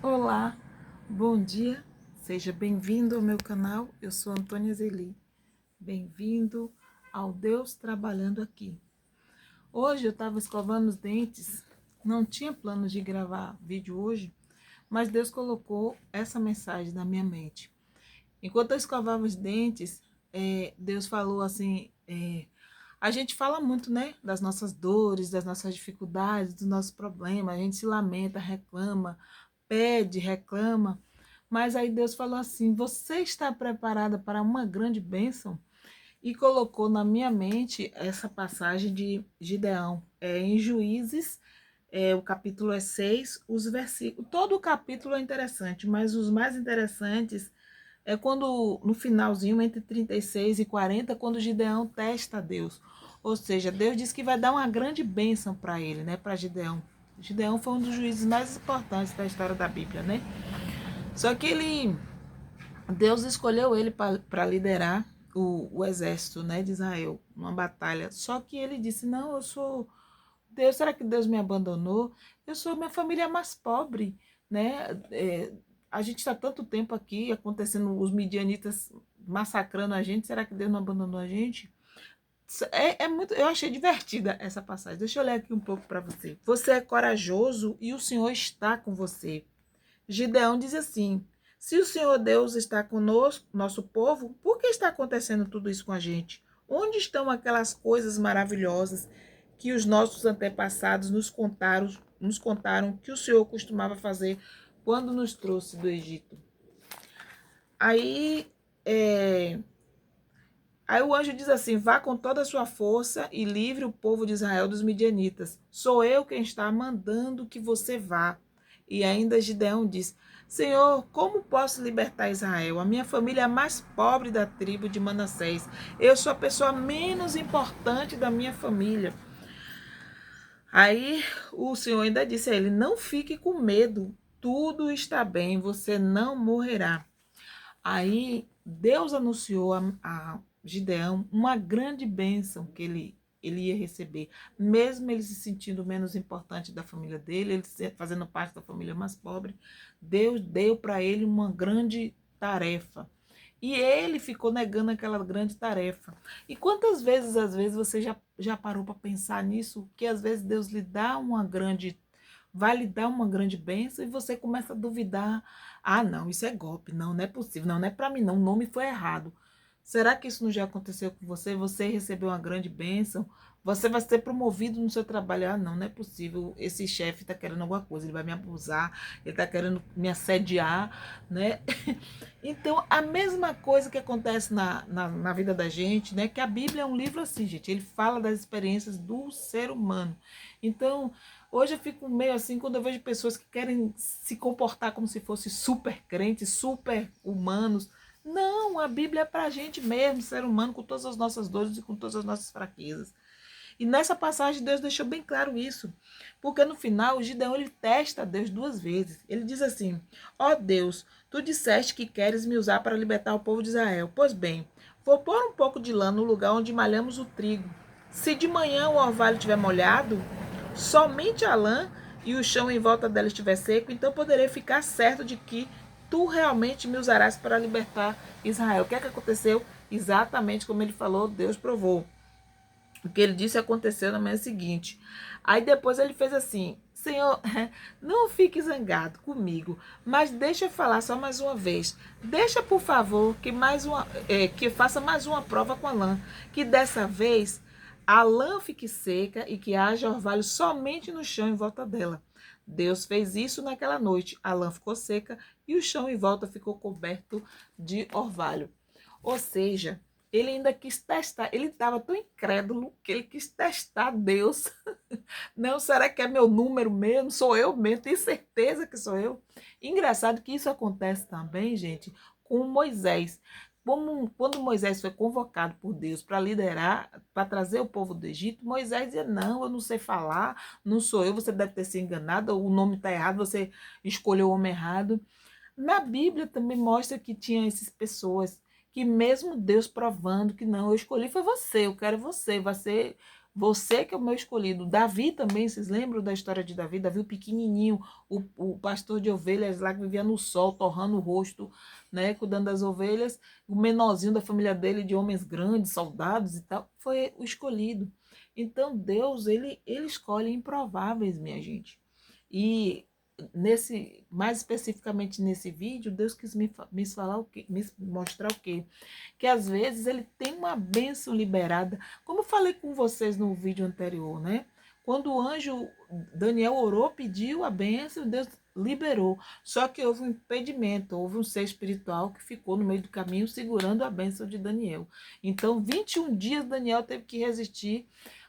Olá, bom dia, seja bem-vindo ao meu canal. Eu sou Antônia Zeli. Bem-vindo ao Deus Trabalhando Aqui. Hoje eu estava escovando os dentes, não tinha plano de gravar vídeo hoje, mas Deus colocou essa mensagem na minha mente. Enquanto eu escovava os dentes, Deus falou assim: a gente fala muito, né, das nossas dores, das nossas dificuldades, dos nossos problemas, a gente se lamenta, reclama, pede, reclama, mas aí Deus falou assim: você está preparada para uma grande bênção? E colocou na minha mente essa passagem de Gideão, em Juízes, o capítulo é 6, os versículos. Todo o capítulo é interessante, mas os mais interessantes é quando, no finalzinho, entre 36 e 40, quando Gideão testa Deus. Ou seja, Deus diz que vai dar uma grande bênção para ele, né? Para Gideão. Gideão foi um dos juízes mais importantes da história da Bíblia, né? Só que Deus escolheu ele para liderar o exército, né, de Israel, numa batalha. Só que ele disse: não, eu sou Deus, será que Deus me abandonou? Eu sou minha família mais pobre, né? A gente está tanto tempo aqui acontecendo, os midianitas massacrando a gente, será que Deus não abandonou a gente? Muito, eu achei divertida essa passagem. Deixa eu ler aqui um pouco para você. Você é corajoso e o Senhor está com você. Gideão diz assim: se o Senhor Deus está conosco, nosso povo, por que está acontecendo tudo isso com a gente? Onde estão aquelas coisas maravilhosas que os nossos antepassados nos contaram que o Senhor costumava fazer quando nos trouxe do Egito? Aí, é, aí o anjo diz assim: vá com toda a sua força e livre o povo de Israel dos midianitas. Sou eu quem está mandando que você vá. E ainda Gideão diz: Senhor, como posso libertar Israel? A minha família é a mais pobre da tribo de Manassés. Eu sou a pessoa menos importante da minha família. Aí o Senhor ainda disse a ele: não fique com medo, tudo está bem, você não morrerá. Aí Deus anunciou a Gideão uma grande bênção que ele ia receber, mesmo ele se sentindo menos importante da família dele, ele fazendo parte da família mais pobre. Deus deu para ele uma grande tarefa. E ele ficou negando aquela grande tarefa. E quantas vezes, às vezes, você já parou para pensar nisso? Que às vezes Deus lhe dá uma grande, vai lhe dar uma grande bênção e você começa a duvidar. Ah, não, isso é golpe. Não, não é possível. Não, não é para mim, não. O nome foi errado. Será que isso não já aconteceu com você? Você recebeu uma grande bênção? Você vai ser promovido no seu trabalho. Ah, não, não é possível. Esse chefe está querendo alguma coisa. Ele vai me abusar. Ele está querendo me assediar, né? Então, a mesma coisa que acontece na vida da gente, né? Que a Bíblia é um livro assim, gente. Ele fala das experiências do ser humano. Então, hoje eu fico meio assim quando eu vejo pessoas que querem se comportar como se fossem super crentes, super humanos. Não, a Bíblia é pra gente mesmo, ser humano, com todas as nossas dores e com todas as nossas fraquezas. E nessa passagem Deus deixou bem claro isso. Porque no final o Gideão ele testa Deus duas vezes. Ele diz assim: ó Deus, tu disseste que queres me usar para libertar o povo de Israel. Pois bem, vou pôr um pouco de lã no lugar onde malhamos o trigo. Se de manhã o orvalho estiver molhado, somente a lã e o chão em volta dela estiver seco, então poderei ficar certo de que tu realmente me usarás para libertar Israel. O que é que aconteceu? Exatamente como ele falou, Deus provou. O que ele disse aconteceu na manhã seguinte. Aí depois ele fez assim: Senhor, não fique zangado comigo, mas deixa eu falar só mais uma vez. Deixa, por favor, que faça mais uma prova com a lã, que dessa vez a lã fique seca e que haja orvalho somente no chão em volta dela. Deus fez isso naquela noite. A lã ficou seca e o chão em volta ficou coberto de orvalho. Ou seja, ele ainda quis testar, ele estava tão incrédulo que ele quis testar Deus. Não, será que é meu número mesmo? Sou eu mesmo? Tenho certeza que sou eu? Engraçado que isso acontece também, gente, com Moisés. Quando Moisés foi convocado por Deus para liderar, para trazer o povo do Egito, Moisés dizia: não, eu não sei falar, não sou eu, você deve ter se enganado, o nome está errado, você escolheu o homem errado. Na Bíblia também mostra que tinha essas pessoas que mesmo Deus provando que não, eu escolhi foi você, eu quero você, Você que é o meu escolhido. Davi também, vocês lembram da história de Davi? Davi, o pequenininho, o pastor de ovelhas lá que vivia no sol, torrando o rosto, né, cuidando das ovelhas. O menorzinho da família dele, de homens grandes, soldados e tal, foi o escolhido. Então, Deus, ele escolhe improváveis, minha gente. E mais especificamente nesse vídeo, Deus quis me falar o quê? Me mostrar o quê? Que às vezes ele tem uma bênção liberada, como eu falei com vocês no vídeo anterior, né? Quando o anjo Daniel orou, pediu a bênção, Deus liberou. Só que houve um impedimento, houve um ser espiritual que ficou no meio do caminho segurando a bênção de Daniel. Então, 21 dias Daniel teve que resistir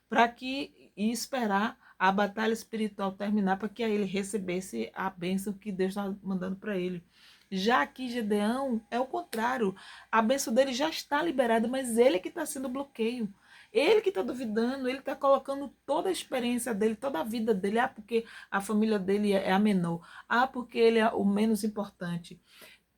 para que e esperar a batalha espiritual terminar para que aí ele recebesse a bênção que Deus estava mandando para ele. Já aqui Gedeão é o contrário. A bênção dele já está liberada, mas ele que está sendo bloqueio. Ele que está duvidando, ele está colocando toda a experiência dele, toda a vida dele. Ah, porque a família dele é a menor. Ah, porque ele é o menos importante.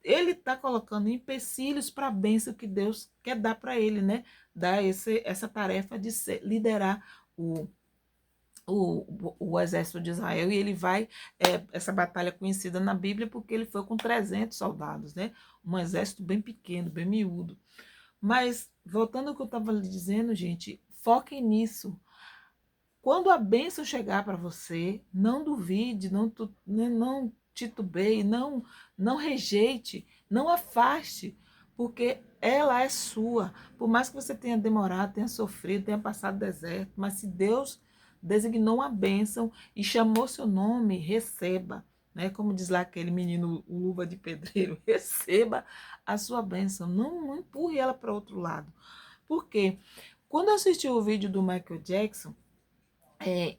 Ele está colocando empecilhos para a bênção que Deus quer dar para ele, né? Dar essa tarefa de liderar o exército de Israel, e ele vai, essa batalha conhecida na Bíblia porque ele foi com 300 soldados, né? Um exército bem pequeno, bem miúdo. Mas, voltando ao que eu estava lhe dizendo, gente, foquem nisso. Quando a bênção chegar para você, não duvide, não titubeie, não rejeite, não afaste, porque ela é sua. Por mais que você tenha demorado, tenha sofrido, tenha passado deserto, mas se Deus designou uma bênção e chamou seu nome, receba. Né? Como diz lá aquele menino, o luva de pedreiro, receba a sua bênção. Não empurre ela para outro lado. Por quê? Quando eu assisti o vídeo do Michael Jackson,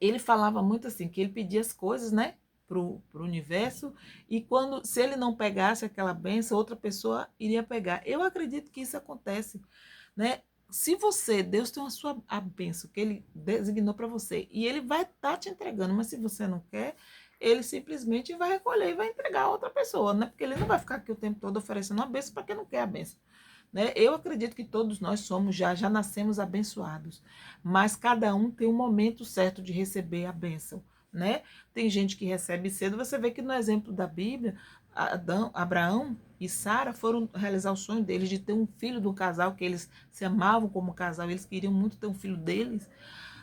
ele falava muito assim, que ele pedia as coisas, né, pro universo, e se ele não pegasse aquela benção, outra pessoa iria pegar. Eu acredito que isso acontece, né? Se Deus tem a benção que ele designou para você, e ele vai estar te entregando, mas se você não quer, ele simplesmente vai recolher e vai entregar a outra pessoa, né? Porque ele não vai ficar aqui o tempo todo oferecendo uma benção para quem não quer a benção. Né? Eu acredito que todos nós já nascemos abençoados, mas cada um tem um momento certo de receber a bênção. Né? Tem gente que recebe cedo, você vê que no exemplo da Bíblia, Abraão e Sara foram realizar o sonho deles de ter um filho do casal, que eles se amavam como casal, eles queriam muito ter um filho deles,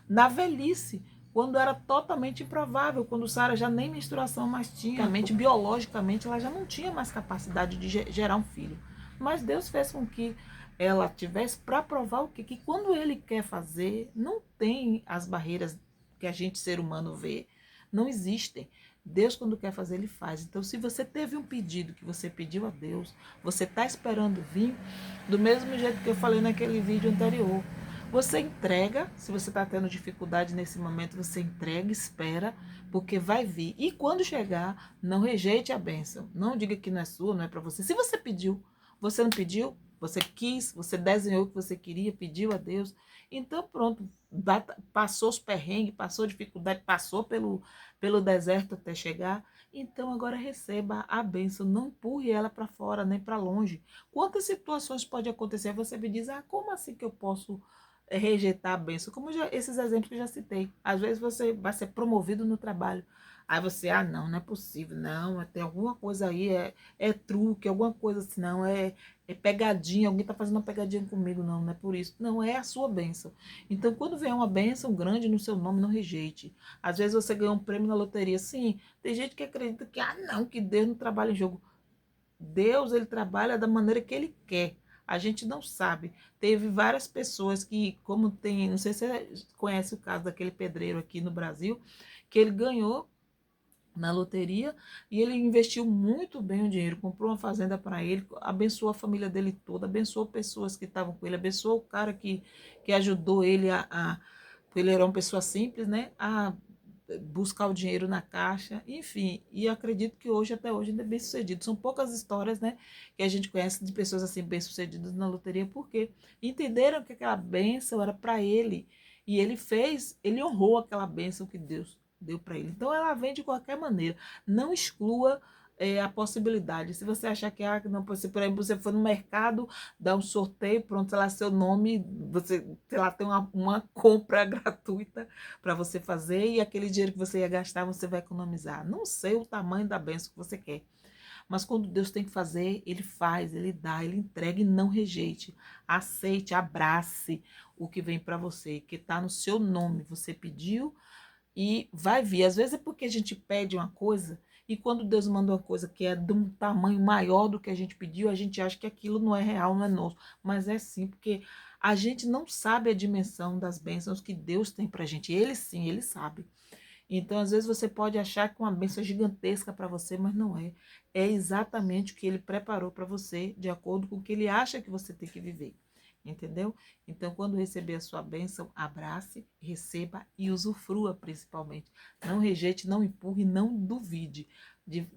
na velhice, quando era totalmente improvável, quando Sara já nem menstruação mais tinha, biologicamente ela já não tinha mais capacidade de gerar um filho. Mas Deus fez com que ela tivesse para provar o quê? Que quando ele quer fazer, não tem as barreiras que a gente, ser humano, vê, não existem. Deus, quando quer fazer, ele faz. Então, se você teve um pedido que você pediu a Deus, você está esperando vir, do mesmo jeito que eu falei naquele vídeo anterior, você entrega. Se você está tendo dificuldade nesse momento, você entrega, espera, porque vai vir. E quando chegar, não rejeite a bênção. Não diga que não é sua, não é para você. Se você pediu, você não pediu, você quis, você desenhou o que você queria, pediu a Deus. Então, pronto, passou os perrengues, passou dificuldade, passou pelo deserto até chegar. Então, agora receba a bênção. Não empurre ela para fora, nem para longe. Quantas situações pode acontecer? Você me diz, como assim que eu posso rejeitar a bênção? Como esses exemplos que eu já citei. Às vezes você vai ser promovido no trabalho. Aí você, não é possível, não, tem alguma coisa aí, é truque, alguma coisa assim, não, é pegadinha, alguém está fazendo uma pegadinha comigo, não é por isso. Não, é a sua bênção. Então, quando vem uma bênção grande no seu nome, não rejeite. Às vezes você ganhou um prêmio na loteria, sim, tem gente que acredita que, não, que Deus não trabalha em jogo. Deus, ele trabalha da maneira que ele quer. A gente não sabe. Teve várias pessoas que, como tem, não sei se você conhece o caso daquele pedreiro aqui no Brasil, que ele ganhou na loteria e ele investiu muito bem o dinheiro, comprou uma fazenda para ele, abençoou a família dele toda, abençoou pessoas que estavam com ele, abençoou o cara que ajudou ele ele era uma pessoa simples, né, a buscar o dinheiro na caixa, enfim, e acredito que hoje, até hoje, ainda é bem sucedido. São poucas histórias, né, que a gente conhece de pessoas assim bem sucedidas na loteria, porque entenderam que aquela bênção era para ele, e ele honrou aquela bênção que Deus deu para ele. Então ela vem de qualquer maneira. Não exclua a possibilidade. Se você achar que não, por exemplo, você for no mercado, dá um sorteio, pronto, sei lá, seu nome, você, sei lá, tem uma compra gratuita para você fazer e aquele dinheiro que você ia gastar, você vai economizar. Não sei o tamanho da bênção que você quer. Mas quando Deus tem que fazer, ele faz, ele dá, ele entrega e não rejeite. Aceite, abrace o que vem para você, que está no seu nome. Você pediu e vai vir. Às vezes é porque a gente pede uma coisa e quando Deus manda uma coisa que é de um tamanho maior do que a gente pediu, a gente acha que aquilo não é real, não é nosso. Mas é sim, porque a gente não sabe a dimensão das bênçãos que Deus tem pra gente. Ele sim, ele sabe. Então, às vezes você pode achar que uma bênção é gigantesca para você, mas não é. É exatamente o que ele preparou para você, de acordo com o que ele acha que você tem que viver. Entendeu? Então, quando receber a sua bênção, abrace, receba e usufrua principalmente. Não rejeite, não empurre, não duvide. De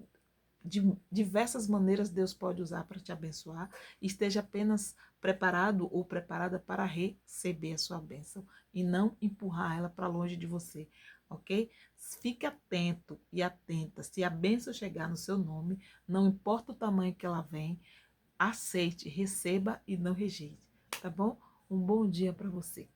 diversas maneiras Deus pode usar para te abençoar. Esteja apenas preparado ou preparada para receber a sua bênção e não empurrar ela para longe de você, ok? Fique atento e atenta. Se a bênção chegar no seu nome, não importa o tamanho que ela vem, aceite, receba e não rejeite, tá bom? Um bom dia para você.